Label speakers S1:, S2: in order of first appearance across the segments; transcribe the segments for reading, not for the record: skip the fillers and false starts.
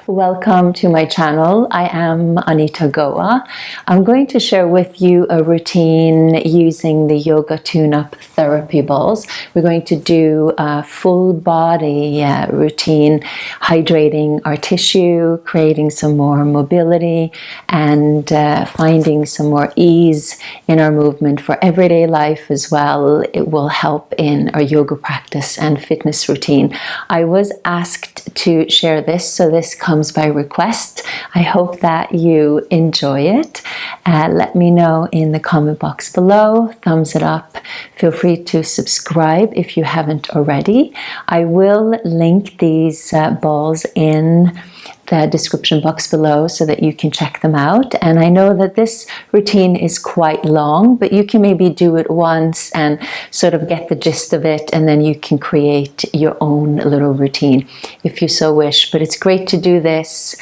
S1: Welcome to my channel. I am Anita Goa. I'm going to share with you a routine using the yoga tune-up therapy balls. We're going to do a full body routine, hydrating our tissue, creating some more mobility, and finding some more ease in our movement for everyday life as well. It will help in our yoga practice and fitness routine. I was asked to share this, so this comes by request. I hope that you enjoy it. Let me know in the comment box below. Thumbs it up. Feel free to subscribe if you haven't already. I will link these balls in the description box below so that you can check them out. And I know that this routine is quite long, but you can maybe do it once and sort of get the gist of it, and then you can create your own little routine if you so wish. But it's great to do this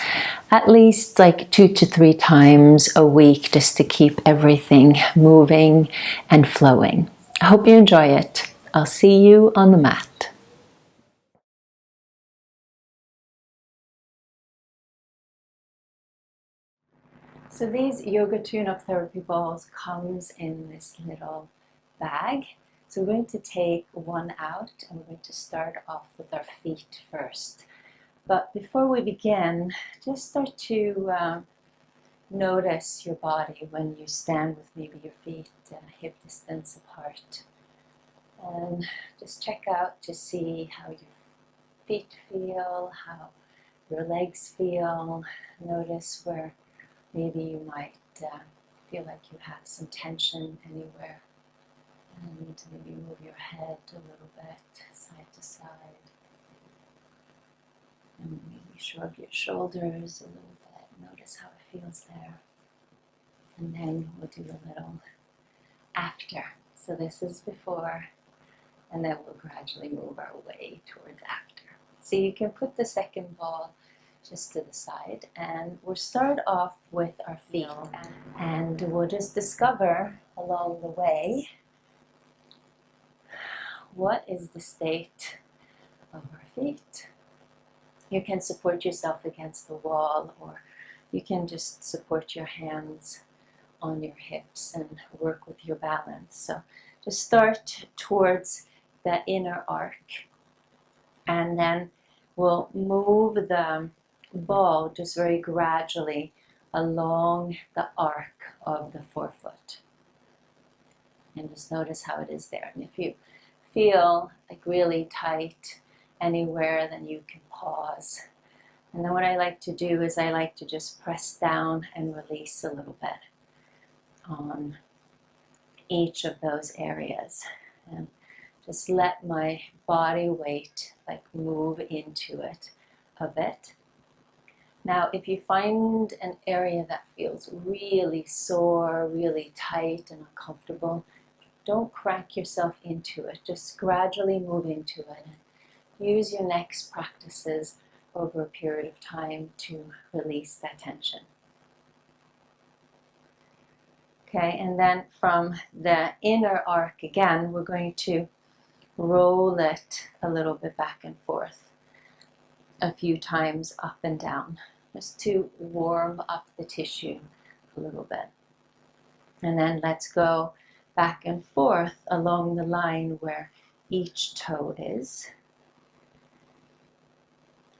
S1: at least like 2 to 3 times a week just to keep everything moving and flowing. I hope you enjoy it. I'll see you on the mat. So these yoga tune-up therapy balls comes in this little bag. So we're going to take one out and we're going to start off with our feet first. But before we begin, just start to notice your body when you stand with maybe your feet hip distance apart. And just check out to see how your feet feel, how your legs feel. Notice where maybe you might feel like you have some tension anywhere, and maybe move your head a little bit side to side, and maybe shrug your shoulders a little bit. Notice how it feels there. And then we'll do a little after. So this is before, and then we'll gradually move our way towards after. So you can put the second ball just to the side, and we'll start off with our feet, and we'll just discover along the way what is the state of our feet. You can support yourself against the wall, or you can just support your hands on your hips and work with your balance. So just start towards the inner arc, and then we'll move the ball just very gradually along the arc of the forefoot, and just notice how it is there. And if you feel like really tight anywhere, then you can pause. And then what I like to do is I like to just press down and release a little bit on each of those areas, and just let my body weight like move into it a bit. Now, if you find an area that feels really sore, really tight and uncomfortable, don't crank yourself into it. Just gradually move into it. Use your next practices over a period of time to release that tension. Okay, and then from the inner arc again, we're going to roll it a little bit back and forth a few times up and down, just to warm up the tissue a little bit. And then let's go back and forth along the line where each toe is,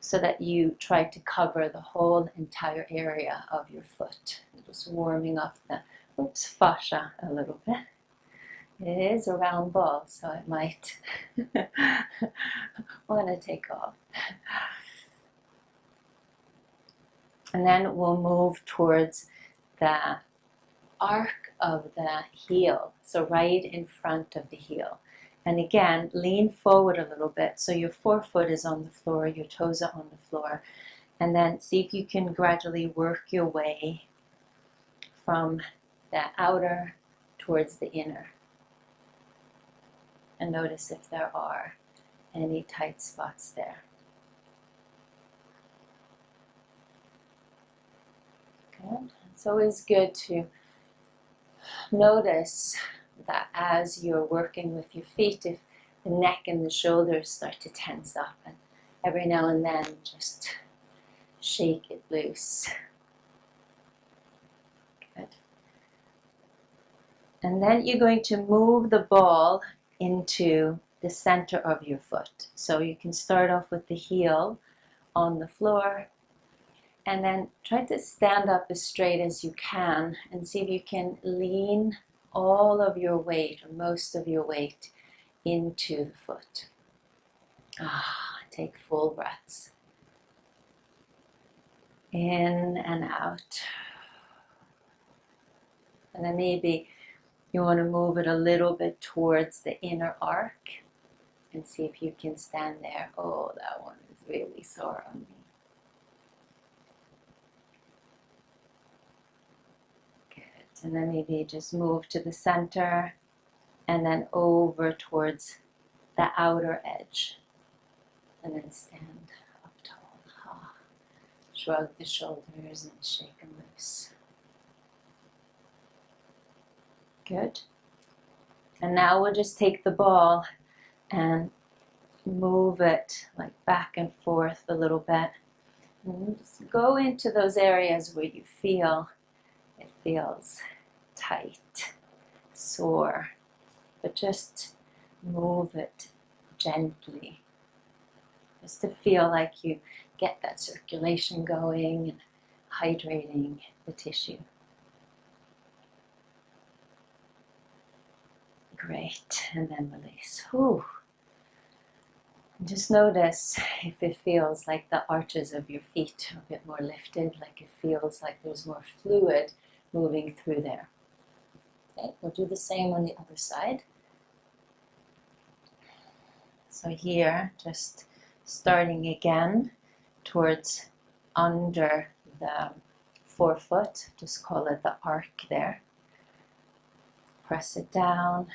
S1: so that you try to cover the whole entire area of your foot. Just warming up the fascia a little bit. It is a round ball, so it might want to take off. And then we'll move towards the arc of the heel, so right in front of the heel. And again, lean forward a little bit so your forefoot is on the floor, your toes are on the floor. And then see if you can gradually work your way from the outer towards the inner. And notice if there are any tight spots there. Good. It's always good to notice that as you're working with your feet, if the neck and the shoulders start to tense up, and every now and then just shake it loose. Good. And then you're going to move the ball into the center of your foot. So you can start off with the heel on the floor, and then try to stand up as straight as you can and see if you can lean all of your weight, or most of your weight, into the foot. Take full breaths. In and out. And then maybe you want to move it a little bit towards the inner arc and see if you can stand there. Oh, that one is really sore on me. Good. And then maybe just move to the center and then over towards the outer edge. And then stand up tall. Shrug the shoulders and shake them loose. Good. And now we'll just take the ball and move it like back and forth a little bit. And just go into those areas where you feel it feels tight, sore, but just move it gently. Just to feel like you get that circulation going and hydrating the tissue. Great, and then release. Whew. And just notice if it feels like the arches of your feet are a bit more lifted, like it feels like there's more fluid moving through there. Okay, we'll do the same on the other side. So here, just starting again towards under the forefoot, just call it the arc there. Press it down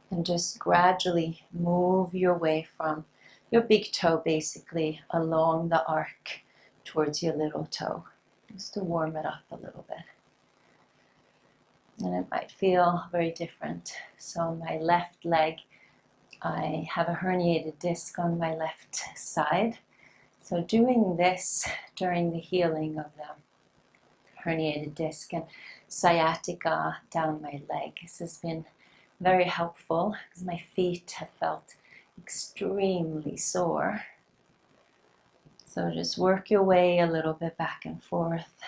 S1: and just gradually move your way from your big toe basically along the arc towards your little toe, just to warm it up a little bit. And it might feel very different. So my left leg, I have a herniated disc on my left side. So doing this during the healing of the herniated disc and sciatica down my leg, this has been very helpful because my feet have felt extremely sore. So just work your way a little bit back and forth.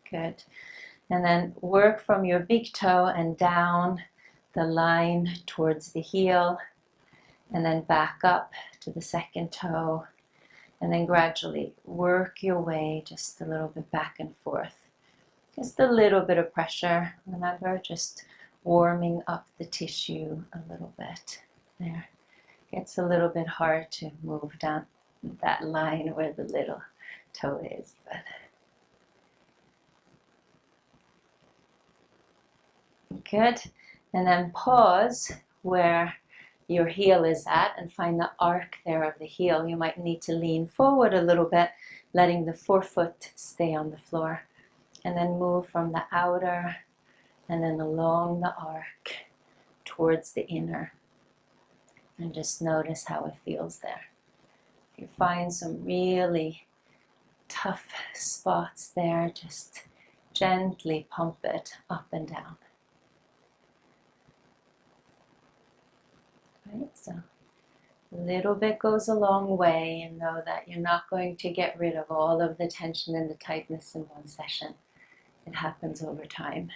S1: Good. And then work from your big toe and down the line towards the heel, and then back up to the second toe, and then gradually work your way just a little bit back and forth. Just a little bit of pressure. Remember, just warming up the tissue a little bit. There. It's a little bit hard to move down that line where the little toe is, but good. And then pause where your heel is at and find the arc there of the heel. You might need to lean forward a little bit, letting the forefoot stay on the floor. And then move from the outer and then along the arc towards the inner. And just notice how it feels there. If you find some really tough spots there, just gently pump it up and down. Right, so a little bit goes a long way, and know that you're not going to get rid of all of the tension and the tightness in one session. It happens over time.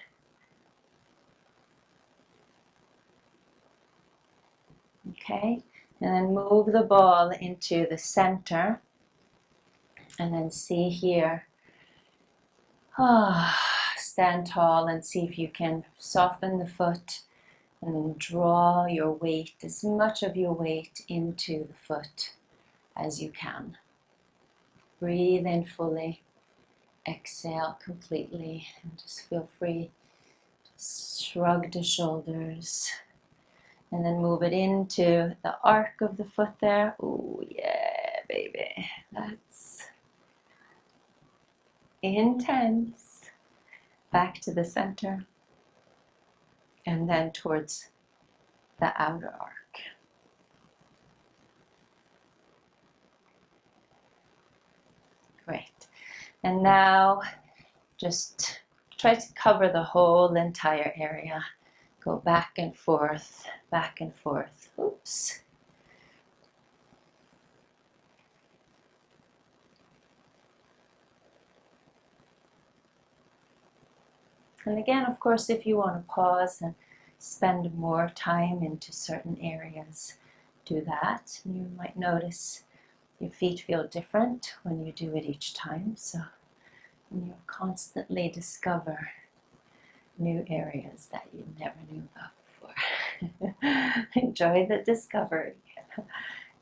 S1: Okay, and then move the ball into the center, and then see here. Stand tall and see if you can soften the foot. And then draw your weight, as much of your weight, into the foot as you can. Breathe in fully, exhale completely, and just feel free. Just shrug the shoulders. And then move it into the arc of the foot there. Ooh, yeah, baby. That's intense. Back to the center. And then towards the outer arc. And now just try to cover the whole entire area. Go back and forth, back and forth. Oops. And again, of course, if you want to pause and spend more time into certain areas, do that. You might notice your feet feel different when you do it each time. So you'll constantly discover new areas that you never knew about before. Enjoy the discovery.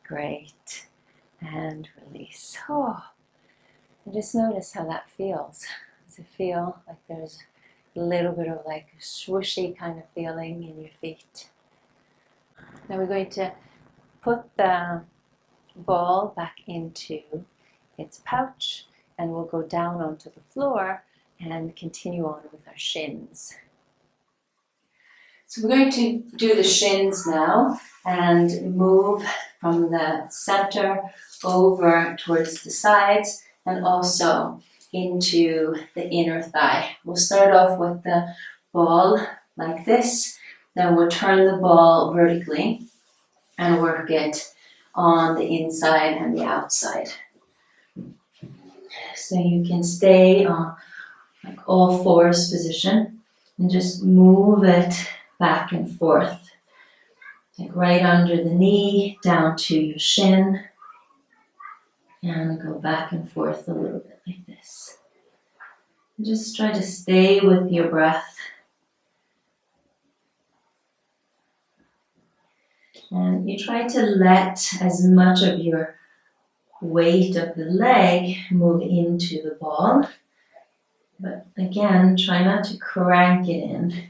S1: Great. And release. Oh, and just notice how that feels. Does it feel like there's a little bit of like a swooshy kind of feeling in your feet? Now we're going to put the ball back into its pouch, and we'll go down onto the floor and continue on with our shins. So we're going to do the shins now and move from the center over towards the sides and also into the inner thigh. We'll start off with the ball like this, then we'll turn the ball vertically and work it on the inside and the outside. So you can stay on like all fours position and just move it back and forth. Like right under the knee, down to your shin, and go back and forth a little bit like this. And just try to stay with your breath. And you try to let as much of your weight of the leg move into the ball. But again, try not to crank it in.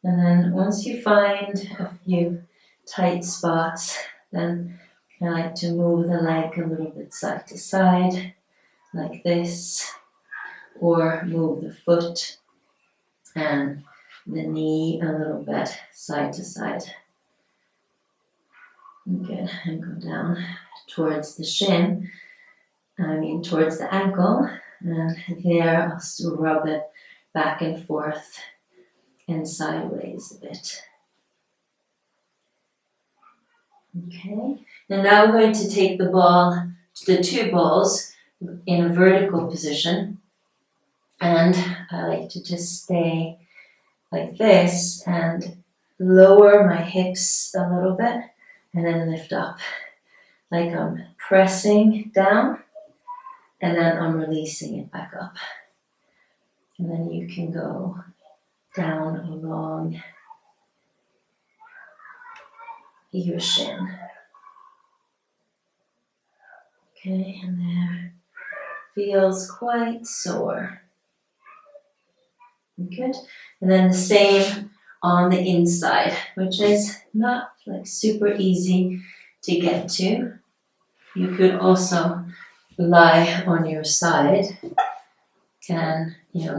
S1: And then once you find a few tight spots, then I like to move the leg a little bit side to side, like this, or move the foot and the knee a little bit side to side. Good, and go down towards the shin, towards the ankle, and there I'll still rub it back and forth and sideways a bit. Okay, and now we're going to take the ball, the two balls, in a vertical position, and I like to just stay like this and lower my hips a little bit and then lift up, like I'm pressing down and then I'm releasing it back up. And then you can go down along your shin. Okay, and there. Feels quite sore. Good. And then the same on the inside, which is not like super easy to get to. You could also lie on your side, can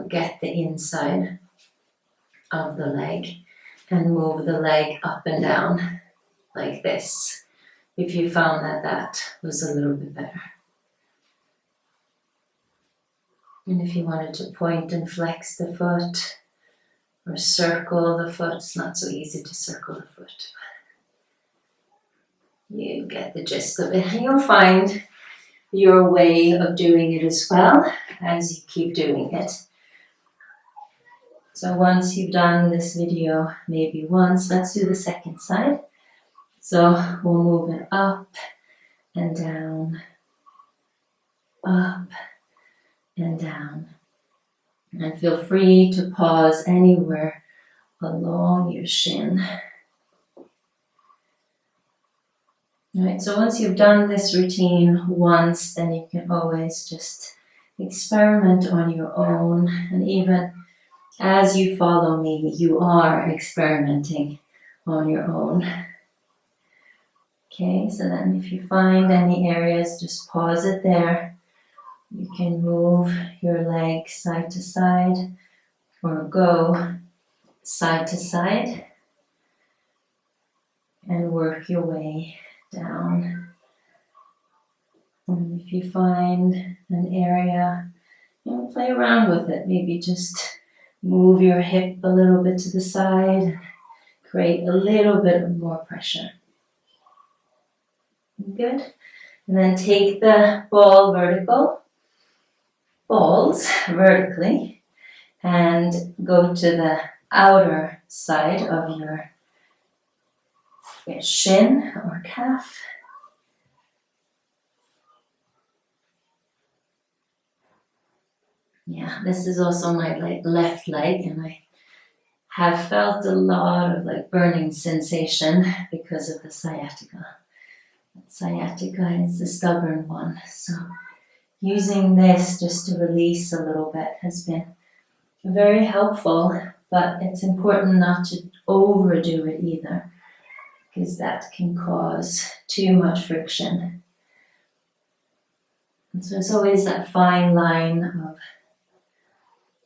S1: get the inside of the leg and move the leg up and down like this, if you found that that was a little bit better. And if you wanted to point and flex the foot or circle the foot, it's not so easy to circle the foot. You get the gist of it. And you'll find your way of doing it as well as you keep doing it. So once you've done this video, maybe once, let's do the second side. So we'll move it up and down, up and down. And feel free to pause anywhere along your shin. All right, so once you've done this routine once, then you can always just experiment on your own. And even as you follow me, you are experimenting on your own. Okay, so then if you find any areas, just pause it there. You can move your leg side to side or go side to side and work your way down. And if you find an area And play around with it. Maybe just move your hip a little bit to the side. Create a little bit more pressure. Good. And then take the balls vertically, and go to the outer side of your shin or calf. Yeah, this is also my left leg, and I have felt a lot of like burning sensation because of the sciatica. Sciatica is the stubborn one, so using this just to release a little bit has been very helpful, but it's important not to overdo it either, because that can cause too much friction. And so it's always that fine line of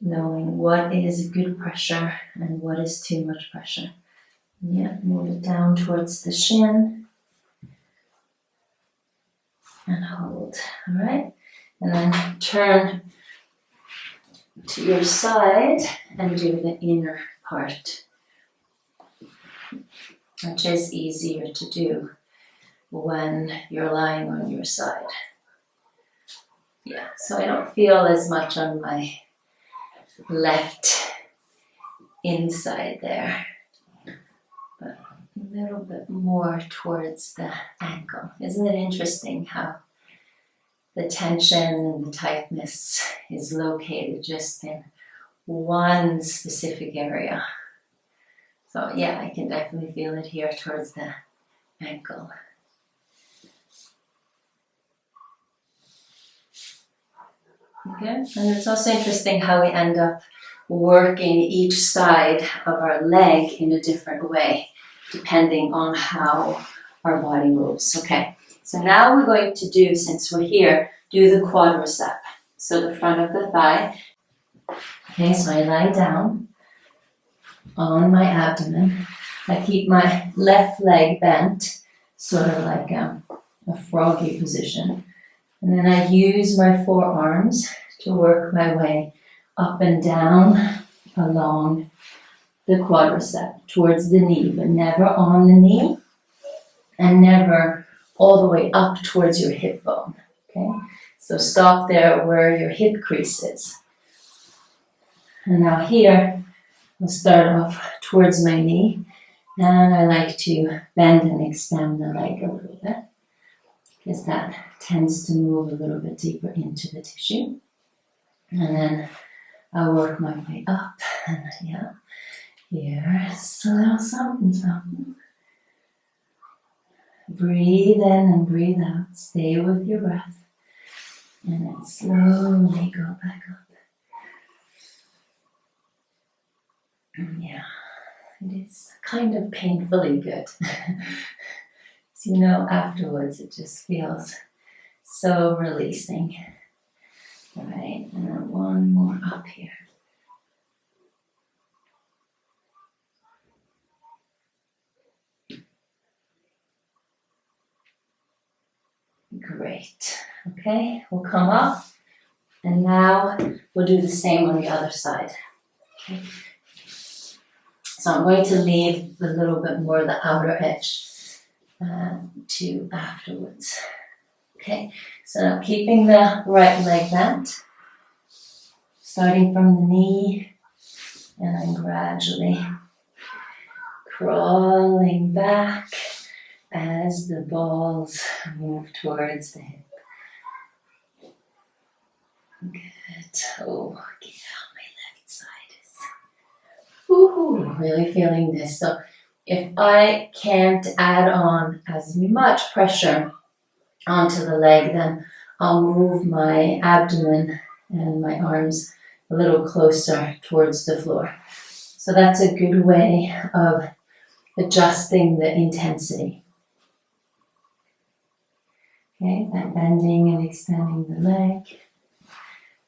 S1: knowing what is good pressure and what is too much pressure. Yeah, move it down towards the shin and hold. All right, and then turn to your side and do the inner part, which is easier to do when you're lying on your side. Yeah, so I don't feel as much on my left inside there, but a little bit more towards the ankle. Isn't it interesting how the tension and the tightness is located just in one specific area? So yeah, I can definitely feel it here towards the ankle. Okay, and it's also interesting how we end up working each side of our leg in a different way, depending on how our body moves. Okay, so now we're going to do, since we're here, do the quadricep. So the front of the thigh. Okay, so I lie down on my abdomen. I keep my left leg bent, sort of like a froggy position. And then I use my forearms to work my way up and down along the quadricep towards the knee, but never on the knee and never all the way up towards your hip bone. Okay, so stop there where your hip crease is. And now here, I'll start off towards my knee, and I like to bend and extend the leg a little bit, because that tends to move a little bit deeper into the tissue. And then I'll work my way up, and yeah, here's a little something, something. Breathe in and breathe out. Stay with your breath, and then slowly go back up. Yeah, it is kind of painfully good. So, you know, afterwards it just feels so releasing. All right, and then one more up here. Great. Okay, we'll come up, and now we'll do the same on the other side. Okay. So I'm going to leave a little bit more of the outer edge to afterwards. Okay, so now keeping the right leg bent, starting from the knee, and then gradually crawling back as the balls move towards the hip. Good. Oh, yeah, my left side is really feeling this. So if I can't add on as much pressure onto the leg, then I'll move my abdomen and my arms a little closer towards the floor. So that's a good way of adjusting the intensity. Okay, that bending and extending the leg.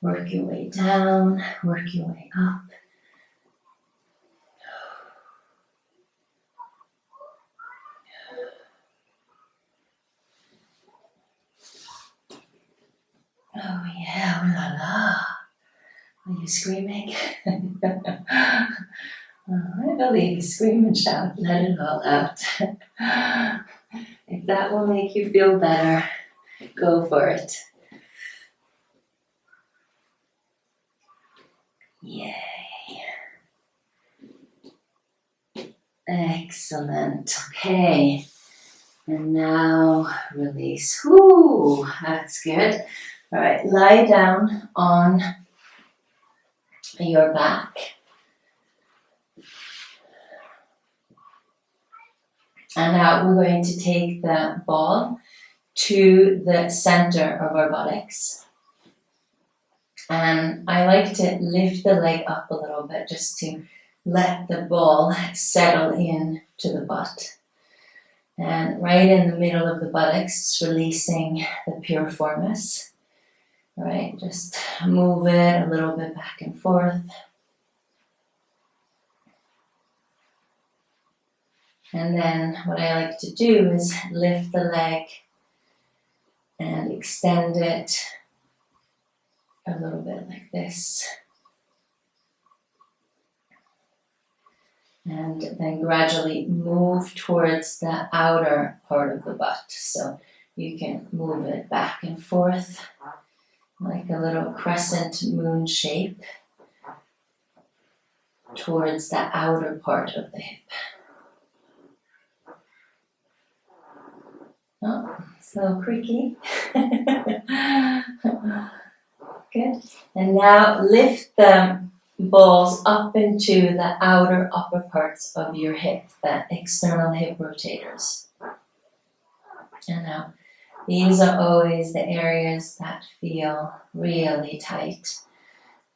S1: Work your way down, work your way up. Oh yeah, ooh la la. You screaming? I believe you scream and shout, let it all out. If that will make you feel better, go for it. Yay. Excellent. Okay. And now release. Whoo, that's good. All right, lie down on your back. And now we're going to take the ball to the center of our buttocks. And I like to lift the leg up a little bit just to let the ball settle in to the butt. And right in the middle of the buttocks, just releasing the piriformis. All right, just move it a little bit back and forth. And then what I like to do is lift the leg and extend it a little bit like this. And then gradually move towards the outer part of the butt. So you can move it back and forth like a little crescent moon shape towards the outer part of the hip. Oh, it's a little creaky. Good. And now lift the balls up into the outer upper parts of your hip, the external hip rotators. And now these are always the areas that feel really tight.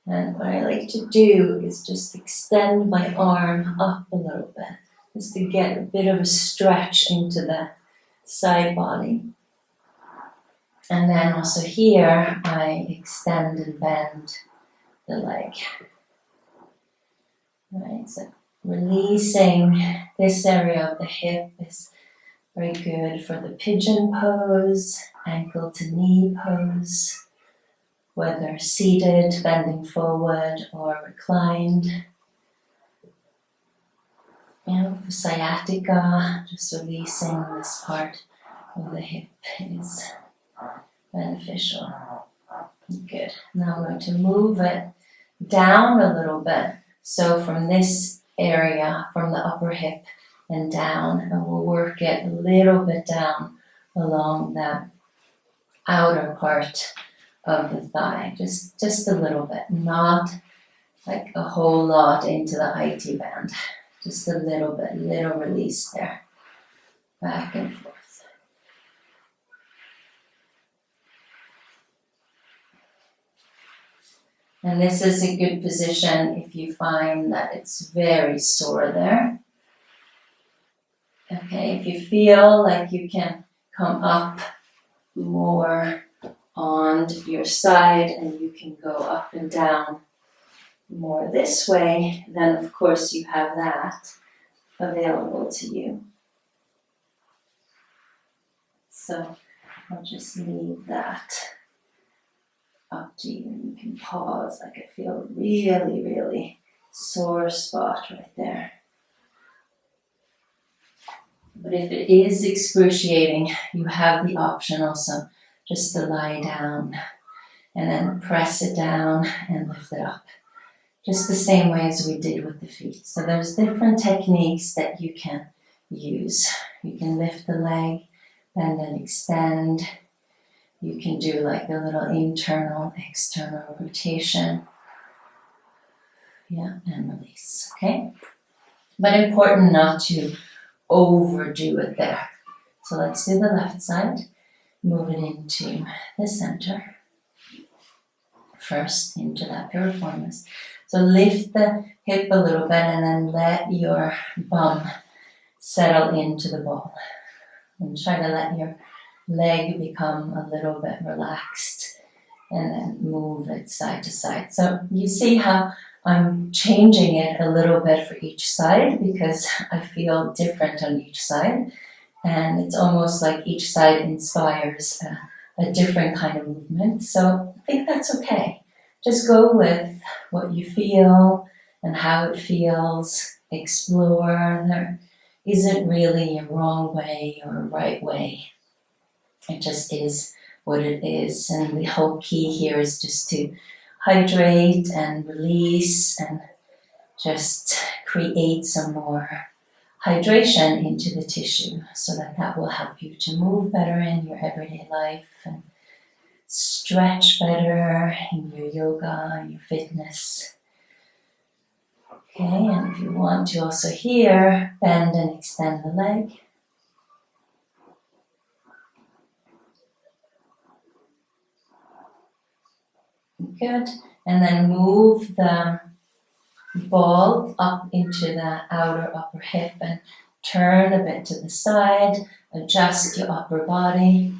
S1: And what I like to do is just extend my arm up a little bit, just to get a bit of a stretch into the side body. And then also here, I extend and bend the leg. Right, so releasing this area of the hip is very good for the pigeon pose, ankle to knee pose, whether seated, bending forward, or reclined. And for sciatica, just releasing this part of the hip is beneficial. Good. Now I'm going to move it down a little bit. So from this area, from the upper hip and down, and we'll work it a little bit down along the outer part of the thigh. Just a little bit, not like a whole lot into the IT band. Just a little bit, little release there. Back and forth. And this is a good position if you find that it's very sore there. Okay, if you feel like you can come up more on your side and you can go up and down more this way, then of course you have that available to you. So I'll just leave that up to you. You can pause. I could feel a really, really sore spot right there. But if it is excruciating, you have the option also just to lie down and then press it down and lift it up. Just the same way as we did with the feet. So there's different techniques that you can use. You can lift the leg, bend and extend. You can do like a little internal, external rotation. Yeah, and release, okay? But important not to overdo it there. So let's do the left side. Move it into the center. First, into that piriformis. So lift the hip a little bit and then let your bum settle into the ball. And try to let your leg become a little bit relaxed and then move it side to side. So you see how I'm changing it a little bit for each side because I feel different on each side. And it's almost like each side inspires a different kind of movement. So I think that's okay. just go with what you feel and how it feels. Explore. There isn't really a wrong way or a right way. It just is what it is. And the whole key here is just to hydrate and release and just create some more hydration into the tissue so that will help you to move better in your everyday life and stretch better in your yoga and your fitness. Okay, and if you want to also here, bend and extend the leg. Good, and then move the ball up into the outer upper hip and turn a bit to the side, adjust your upper body.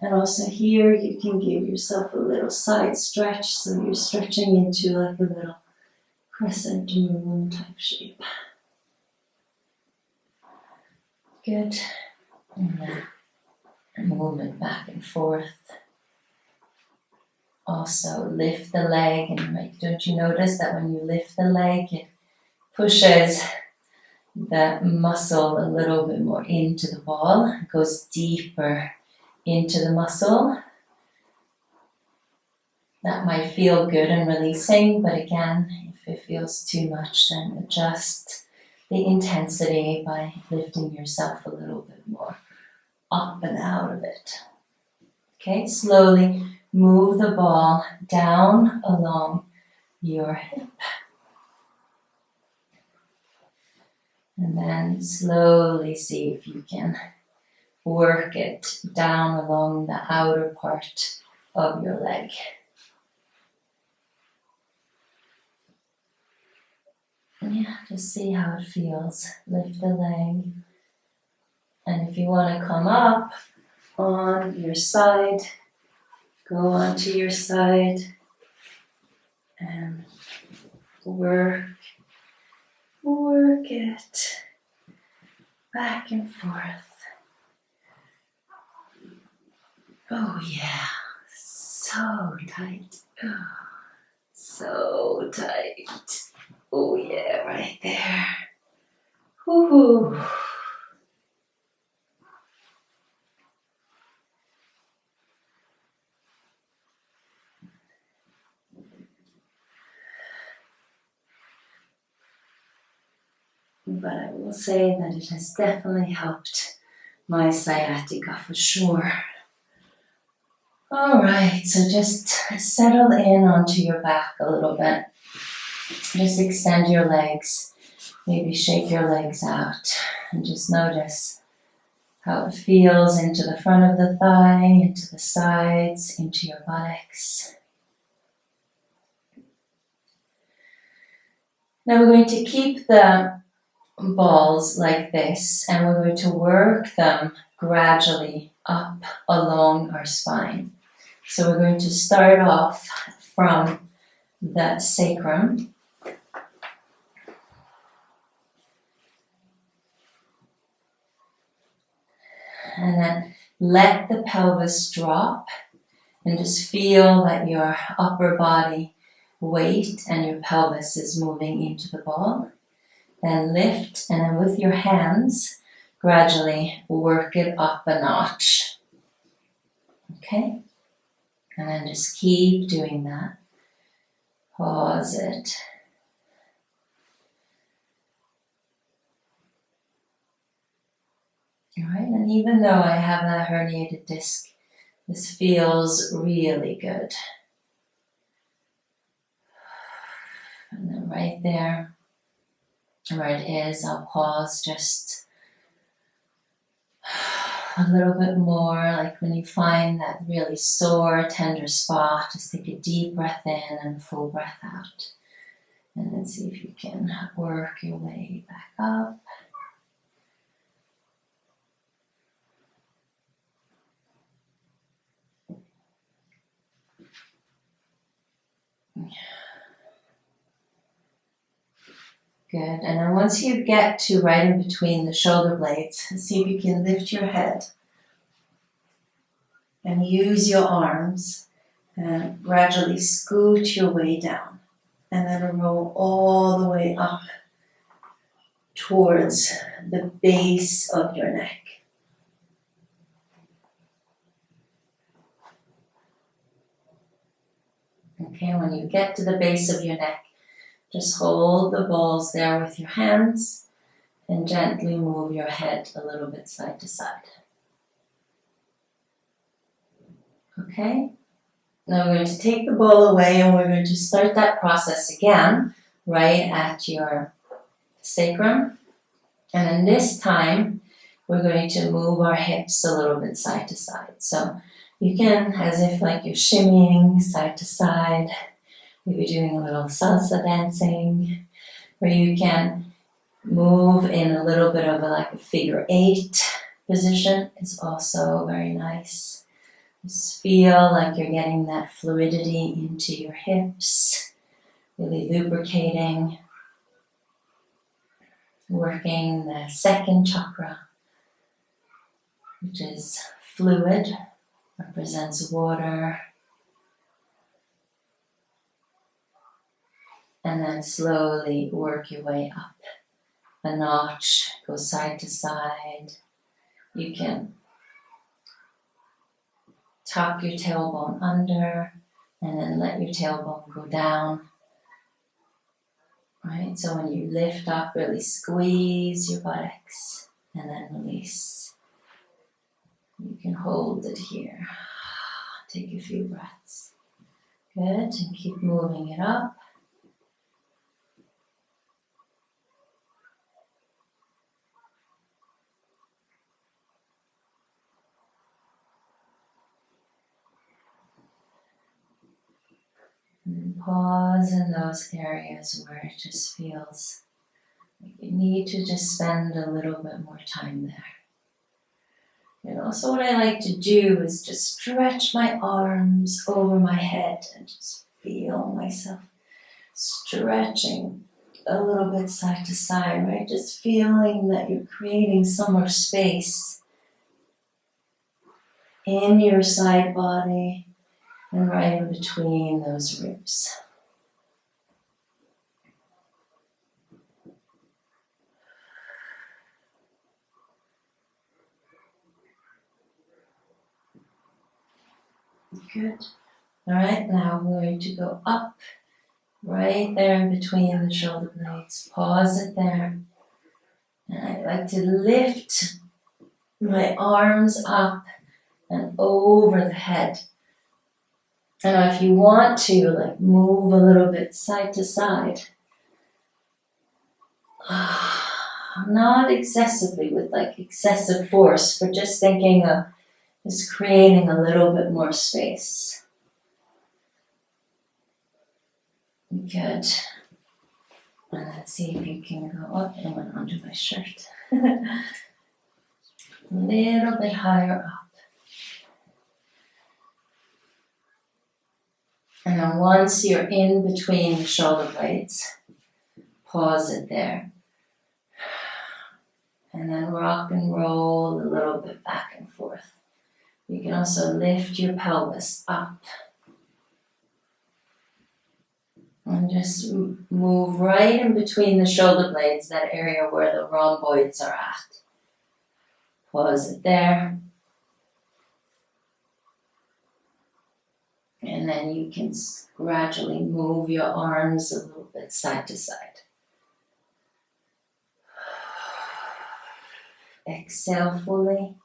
S1: And also here you can give yourself a little side stretch, so you're stretching into like a little crescent moon type shape. Good. And then movement back and forth. Also lift the leg, and don't you notice that when you lift the leg, it pushes the muscle a little bit more into the ball, it goes deeper into the muscle. That might feel good and releasing, but again, if it feels too much, then adjust the intensity by lifting yourself a little bit more up and out of it. Okay, slowly move the ball down along your hip. And then slowly see if you can work it down along the outer part of your leg. Yeah, just see how it feels. Lift the leg. And if you want to come up on your side, go onto your side and work it back and forth. Oh yeah, so tight. Oh, so tight. Oh yeah, right there. Ooh. But I will say that it has definitely helped my sciatica for sure. All right, so just settle in onto your back a little bit. Just extend your legs, maybe shake your legs out, and just notice how it feels into the front of the thigh, into the sides, into your buttocks. Now we're going to keep the balls like this, and we're going to work them gradually up along our spine. So we're going to start off from the sacrum. And then let the pelvis drop and just feel that your upper body weight and your pelvis is moving into the ball. Then lift, and then with your hands, gradually work it up a notch. Okay? And then just keep doing that. Pause it. All right, and even though I have that herniated disc, this feels really good. And then right there, where it is, I'll pause just a little bit more, like when you find that really sore, tender spot, just take a deep breath in and a full breath out. And then see if you can work your way back up. Good, and then once you get to right in between the shoulder blades, see if you can lift your head and use your arms
S2: And gradually scoot your way down. And then roll all the way up towards the base of your neck. Okay, when you get to the base of your neck, just hold the balls there with your hands and gently move your head a little bit side to side. Okay, now we're going to take the ball away and we're going to start that process again right at your sacrum. And in this time, we're going to move our hips a little bit side to side. So you can, as if like you're shimmying side to side, maybe doing a little salsa dancing, or you can move in a little bit of like a figure 8 position is also very nice. Just feel like you're getting that fluidity into your hips, really lubricating, working the second chakra, which is fluid, represents water. And then slowly work your way up a notch, go side to side. You can tuck your tailbone under and then let your tailbone go down. Right, so when you lift up, really squeeze your buttocks and then release. You can hold it here. Take a few breaths. Good, and keep moving it up. And pause in those areas where it just feels like you need to just spend a little bit more time there. You know, so what I like to do is just stretch my arms over my head and just feel myself stretching a little bit side to side, right? Just feeling that you're creating some more space in your side body and right in between those ribs. Good. All right, now we're going to go up right there in between the shoulder blades. Pause it there. And I like to lift my arms up and over the head. And if you want to, like, move a little bit side to side. Not excessively with like excessive force, but just thinking of just creating a little bit more space. Good. And let's see if you can go up. I went under my shirt. A little bit higher up. And then once you're in between the shoulder blades, pause it there. And then rock and roll a little bit back and forth. You can also lift your pelvis up. And just move right in between the shoulder blades, that area where the rhomboids are at. Pause it there. And then you can gradually move your arms a little bit side to side. Exhale fully.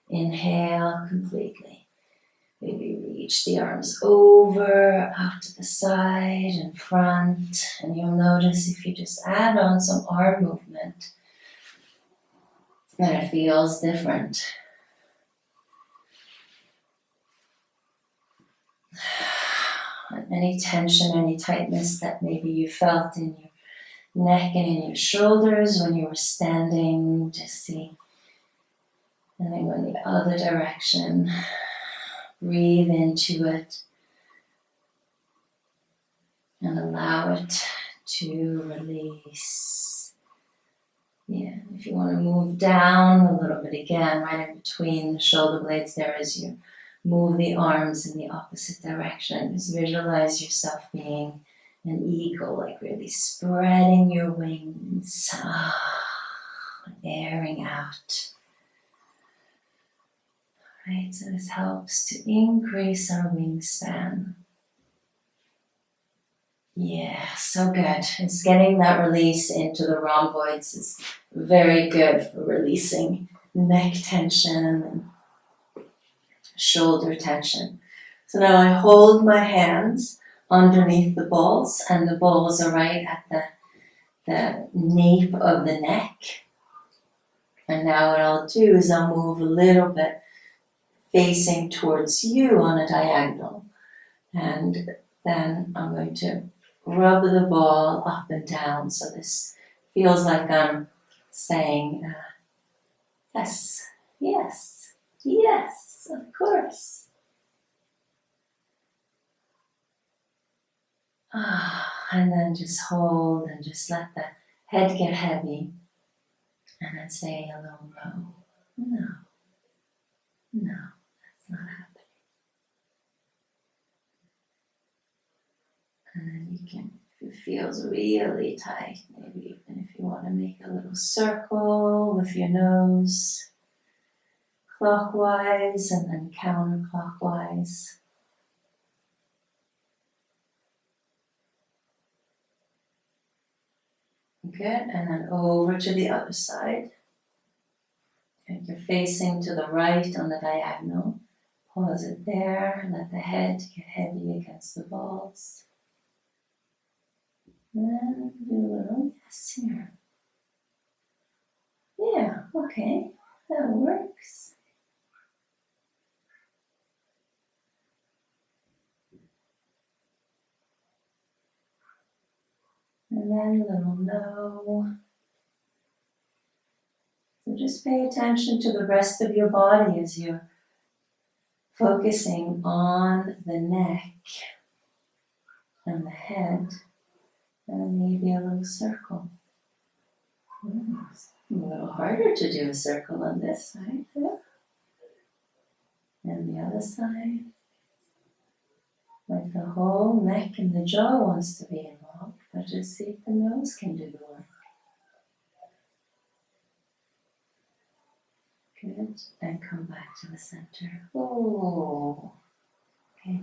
S2: Inhale completely. Maybe reach the arms over, out to the side and front. And you'll notice if you just add on some arm movement, that it feels different. Any tension, any tightness that maybe you felt in your neck and in your shoulders when you were standing, just see. And then go in the other direction. Breathe into it and allow it to release. Yeah, if you want to move down a little bit again, right in between the shoulder blades there as you move the arms in the opposite direction. Just visualize yourself being an eagle, like really spreading your wings, airing out. Right, so this helps to increase our wingspan. Yeah, so good. It's getting that release into the rhomboids is very good for releasing neck tension and shoulder tension. So now I hold my hands underneath the balls, and the balls are right at the nape of the neck. And now what I'll do is I'll move a little bit facing towards you on a diagonal. And then I'm going to rub the ball up and down. So this feels like I'm saying, yes, yes, yes, of course. And then just hold and just let the head get heavy. And then say a little no. No, no, that's not happening. And then you can, if it feels really tight, maybe even if you want to make a little circle with your nose, clockwise and then counterclockwise. Good, and then over to the other side. And you're facing to the right on the diagonal. Pause it there, let the head get heavy against the balls. And do a little yes here. Yeah, okay, that works. And then a little no. So just pay attention to the rest of your body as you're focusing on the neck and the head. And maybe a little circle. It's a little harder to do a circle on this side. Yeah. And the other side. Like the whole neck and the jaw wants to be involved, but just see if the nose can do the work. Good. And come back to the center. Oh. Okay.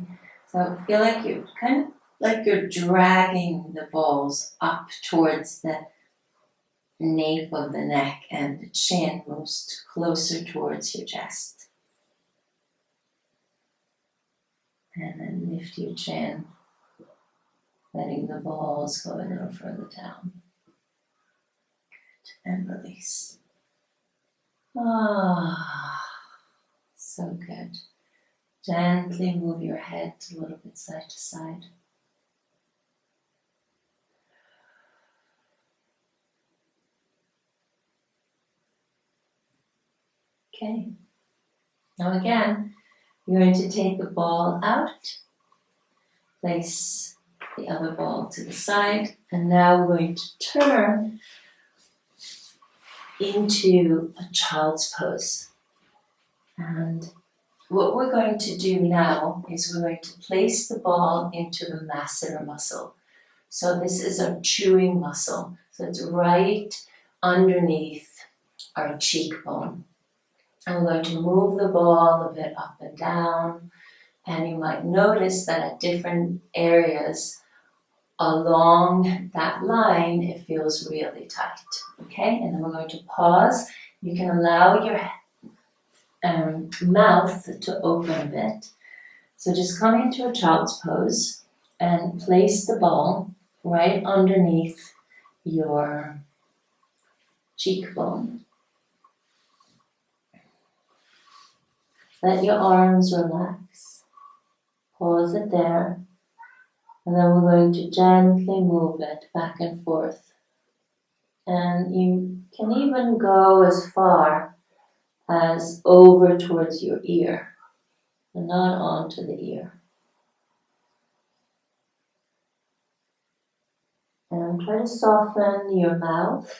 S2: So feel like you're kind of like you're dragging the balls up towards the nape of the neck, and the chin moves closer towards your chest. And then lift your chin, letting the balls go a little further down. Good. And release. So good. Gently move your head a little bit side to side. Okay. Now again, you're going to take the ball out, place the other ball to the side, and now we're going to turn into a child's pose. And what we're going to do now is we're going to place the ball into the masseter muscle. So this is our chewing muscle. So it's right underneath our cheekbone. And we're going to move the ball a bit up and down. And you might notice that at different areas along that line, it feels really tight. Okay, and then we're going to pause. You can allow your mouth to open a bit. So just come into a child's pose and place the ball right underneath your cheekbone. Let your arms relax. Pause it there. And then we're going to gently move it back and forth. And you can even go as far as over towards your ear, but not onto the ear. And try to soften your mouth.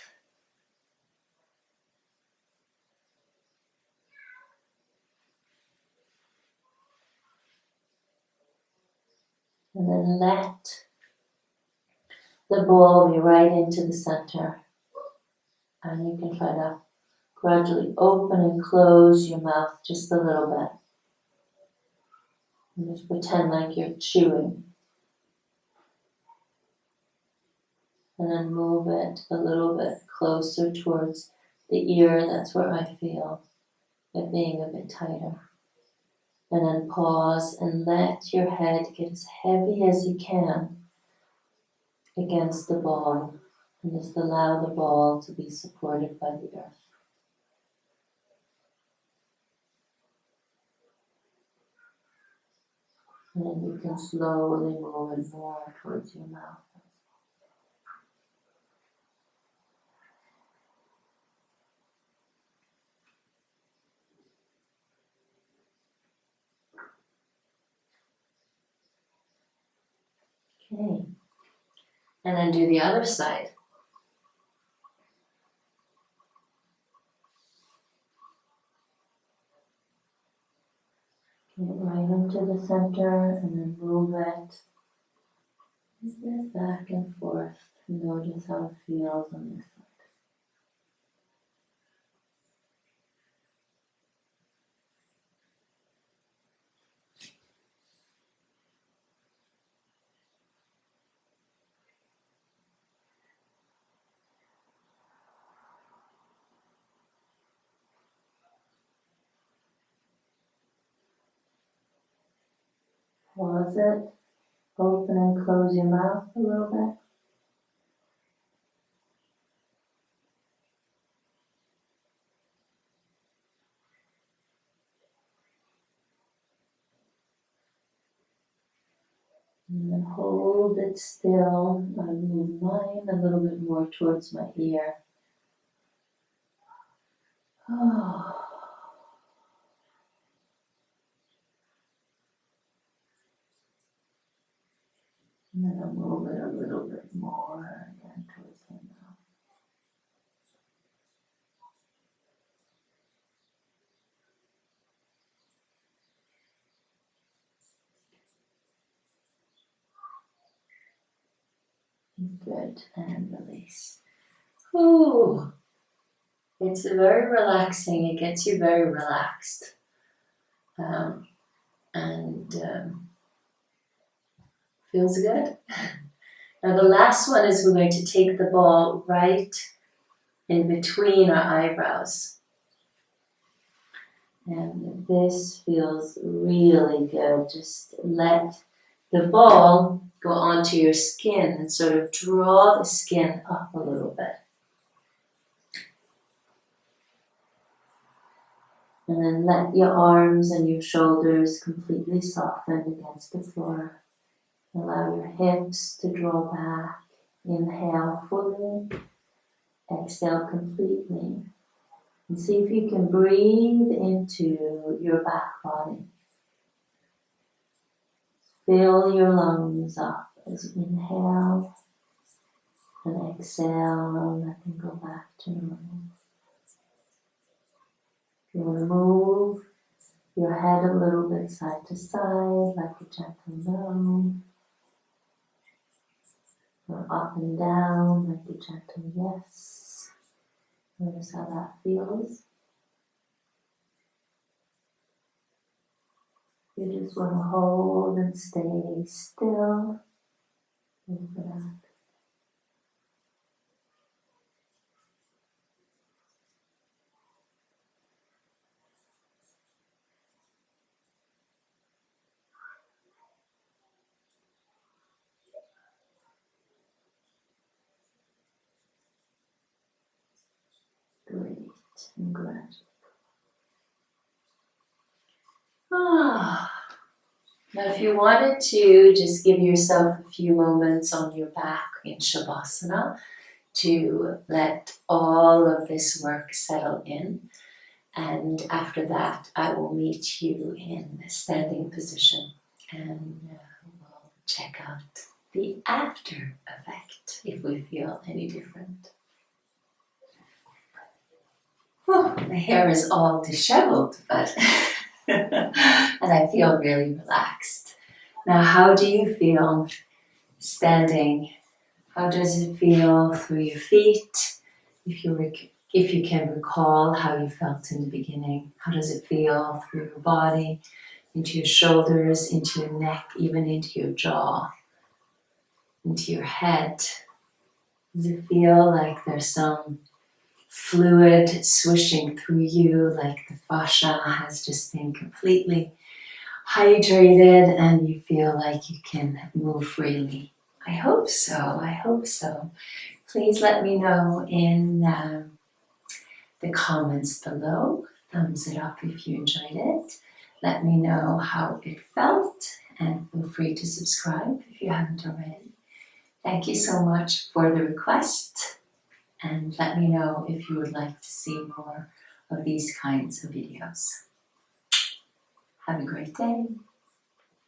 S2: And then let the ball be right into the center. And you can try to gradually open and close your mouth just a little bit. And just pretend like you're chewing. And then move it a little bit closer towards the ear. That's where I feel it being a bit tighter. And then pause and let your head get as heavy as you can against the ball. And just allow the ball to be supported by the earth. And then you can slowly move it more towards your mouth. Okay. And then do the other side. Get right into the center and then move it. Just back and forth. Notice how it feels on this side. Pause it. Open and close your mouth a little bit. And then hold it still. I move mine a little bit more towards my ear. Oh. And then I'll move it a little bit more again towards my mouth. Good, and release. Ooh, it's very relaxing. It gets you very relaxed. And feels good. Now the last one is we're going to take the ball right in between our eyebrows. And this feels really good. Just let the ball go onto your skin and sort of draw the skin up a little bit. And then let your arms and your shoulders completely soften against the floor. Allow your hips to draw back. Inhale fully. Exhale completely. And see if you can breathe into your back body. Fill your lungs up as you inhale and exhale. Let them go back to normal. You want to move your head a little bit side to side like a gentle no. Or up and down like a gentle yes. Notice how that feels. You just want to hold and stay still. Move it out. Great and gradual. Now if you wanted to just give yourself a few moments on your back in Shavasana to let all of this work settle in. And after that, I will meet you in a standing position and we'll check out the after effect if we feel any different. Oh, my hair is all disheveled, but and I feel really relaxed.
S1: Now, how do you feel standing? How does it feel through your feet? If you can recall how you felt in the beginning, how does it feel through your body, into your shoulders, into your neck, even into your jaw, into your head? Does it feel like there's some fluid swishing through you, like the fascia has just been completely hydrated and you feel like you can move freely? I hope so. I hope so. Please let me know in the comments below. Thumbs it up if you enjoyed it. Let me know how it felt and feel free to subscribe if you haven't already. Thank you so much for the request, and let me know if you would like to see more of these kinds of videos. Have a great day.